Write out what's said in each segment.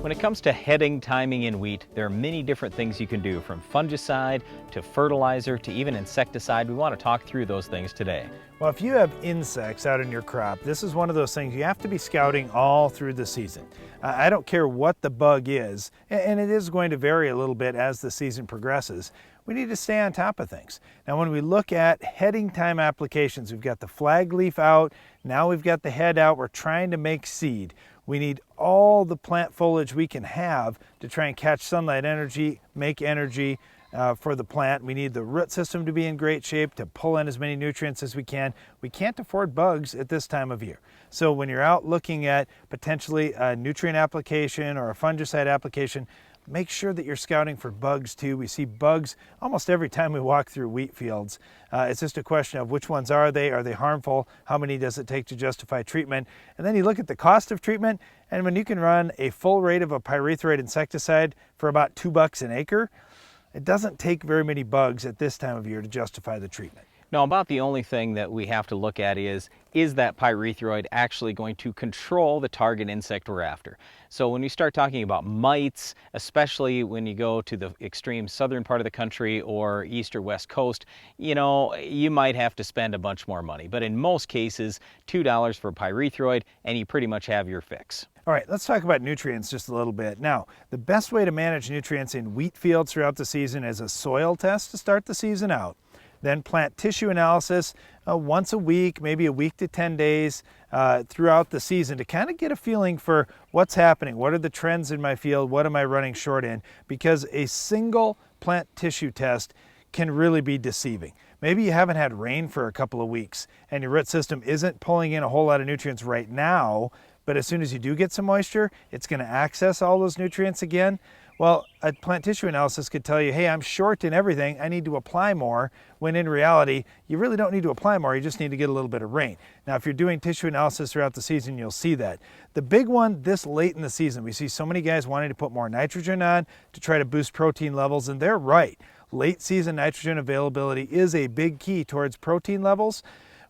When it comes to heading timing in wheat, there are many different things you can do, from fungicide to fertilizer to even insecticide. We want to talk through those things today. Well, if you have insects out in your crop, this is one of those things you have to be scouting all through the season. I don't care what the bug is, and it is going to vary a little bit as the season progresses. We need to stay on top of things. Now, when we look at heading time applications, we've got the flag leaf out, now we've got the head out, we're trying to make seed. We need all the plant foliage we can have to try and catch sunlight energy, make energy for the plant. We need the root system to be in great shape to pull in as many nutrients as we can. We can't afford bugs at this time of year. So when you're out looking at potentially a nutrient application or a fungicide application, make sure that you're scouting for bugs too. We see bugs almost every time we walk through wheat fields. It's just a question of which ones are they harmful, how many does it take to justify treatment, and then you look at the cost of treatment, and when you can run a full rate of a pyrethroid insecticide for about $2 an acre, it doesn't take very many bugs at this time of year to justify the treatment. Now, about the only thing that we have to look at is that pyrethroid actually going to control the target insect we're after? So when we start talking about mites, especially when you go to the extreme southern part of the country or east or west coast, you might have to spend a bunch more money. But in most cases, $2 for pyrethroid and you pretty much have your fix. All right, let's talk about nutrients just a little bit. Now, the best way to manage nutrients in wheat fields throughout the season is a soil test to start the season out. Then plant tissue analysis once a week, maybe a week to 10 days throughout the season to kind of get a feeling for what's happening. What are the trends in my field? What am I running short in? Because a single plant tissue test can really be deceiving. Maybe you haven't had rain for a couple of weeks and your root system isn't pulling in a whole lot of nutrients right now, but as soon as you do get some moisture, it's going to access all those nutrients again. Well, a plant tissue analysis could tell you, hey, I'm short in everything, I need to apply more, when in reality, you really don't need to apply more, you just need to get a little bit of rain. Now, if you're doing tissue analysis throughout the season, you'll see that. The big one this late in the season, we see so many guys wanting to put more nitrogen on to try to boost protein levels, and they're right. Late season nitrogen availability is a big key towards protein levels.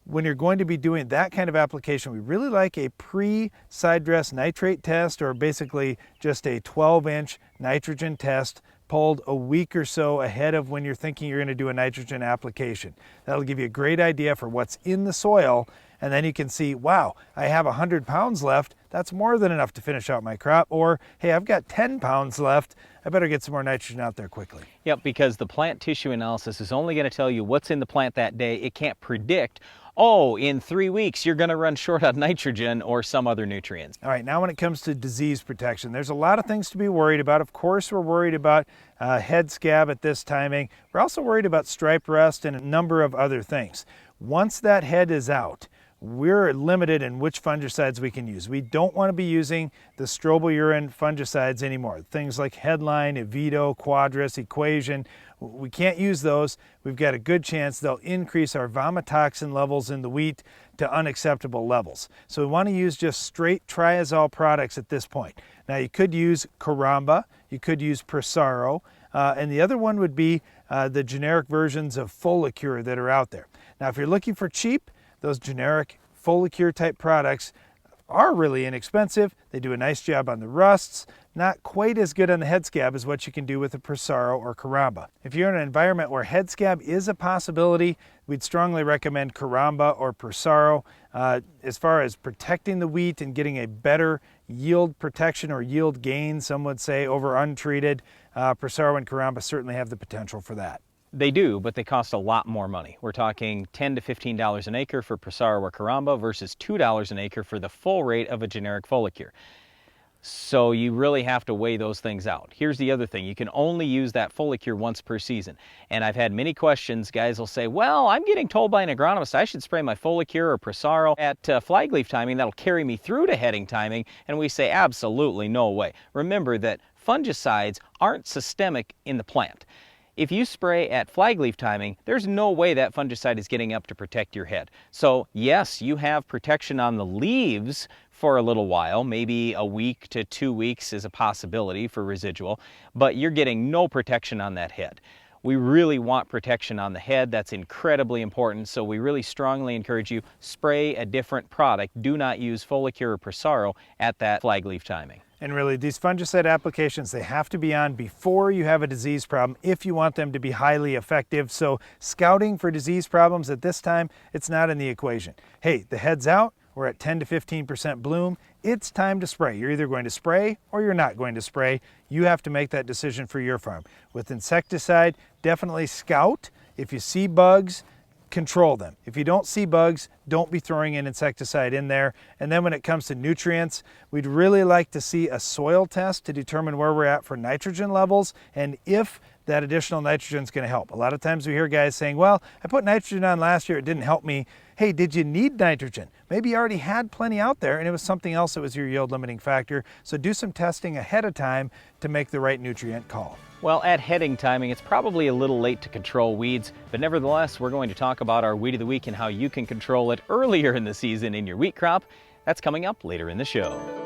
When you're going to be doing that kind of application, we really like a pre-side dress nitrate test, or basically just a 12-inch nitrogen test pulled a week or so ahead of when you're thinking you're going to do a nitrogen application. That'll give you a great idea for what's in the soil, and then you can see, wow, I have 100 pounds left. That's more than enough to finish out my crop. Or, hey, I've got 10 pounds left. I better get some more nitrogen out there quickly. Yep, because the plant tissue analysis is only going to tell you what's in the plant that day. It can't predict, oh, in 3 weeks you're going to run short on nitrogen or some other nutrients. All right, now when it comes to disease protection, there's a lot of things to be worried about. Of course, we're worried about head scab at this timing. We're also worried about stripe rust and a number of other things. Once that head is out, we're limited in which fungicides we can use. We don't want to be using the strobilurin fungicides anymore. Things like Headline, Evito, Quadris, Equation. We can't use those. We've got a good chance they'll increase our vomitoxin levels in the wheat to unacceptable levels. So we want to use just straight triazole products at this point. Now, you could use Caramba, you could use Prosaro, and the other one would be the generic versions of Folicure that are out there. Now, if you're looking for cheap, those generic Folicure type products are really inexpensive. They do a nice job on the rusts, not quite as good on the head scab as what you can do with a Prosaro or Caramba. If you're in an environment where head scab is a possibility, we'd strongly recommend Caramba or Prosaro. As far as protecting the wheat and getting a better yield protection or yield gain, some would say, over untreated, Prosaro and Caramba certainly have the potential for that. They do, but they cost a lot more money. We're talking $10 to $15 an acre for Prosaro or Caramba versus $2 an acre for the full rate of a generic Folicure. So you really have to weigh those things out. Here's the other thing. You can only use that Folicure once per season. And I've had many questions. Guys will say, well, I'm getting told by an agronomist I should spray my Folicure or Prosaro at flag leaf timing. That'll carry me through to heading timing. And we say, absolutely no way. Remember that fungicides aren't systemic in the plant. If you spray at flag leaf timing, there's no way that fungicide is getting up to protect your head. So yes, you have protection on the leaves for a little while, maybe a week to 2 weeks is a possibility for residual, but you're getting no protection on that head. we really want protection on the head. That's incredibly important. So we really strongly encourage you, spray a different product. Do not use Folicure or Prosaro at that flag leaf timing. And really, these fungicide applications, they have to be on before you have a disease problem if you want them to be highly effective. So scouting for disease problems at this time, it's not in the equation. Hey, the head's out, we're at 10 to 15% bloom, it's time to spray. You're either going to spray or you're not going to spray. You have to make that decision for your farm. With insecticide, definitely scout. If you see bugs, control them. If you don't see bugs, don't be throwing an insecticide in there. And then when it comes to nutrients, we'd really like to see a soil test to determine where we're at for nitrogen levels and if that additional nitrogen is going to help. A lot of times we hear guys saying, well, I put nitrogen on last year, it didn't help me. Hey, did you need nitrogen? Maybe you already had plenty out there and it was something else that was your yield limiting factor. So do some testing ahead of time to make the right nutrient call. Well, at heading timing, it's probably a little late to control weeds, but nevertheless, we're going to talk about our Weed of the Week and how you can control it earlier in the season in your wheat crop. That's coming up later in the show.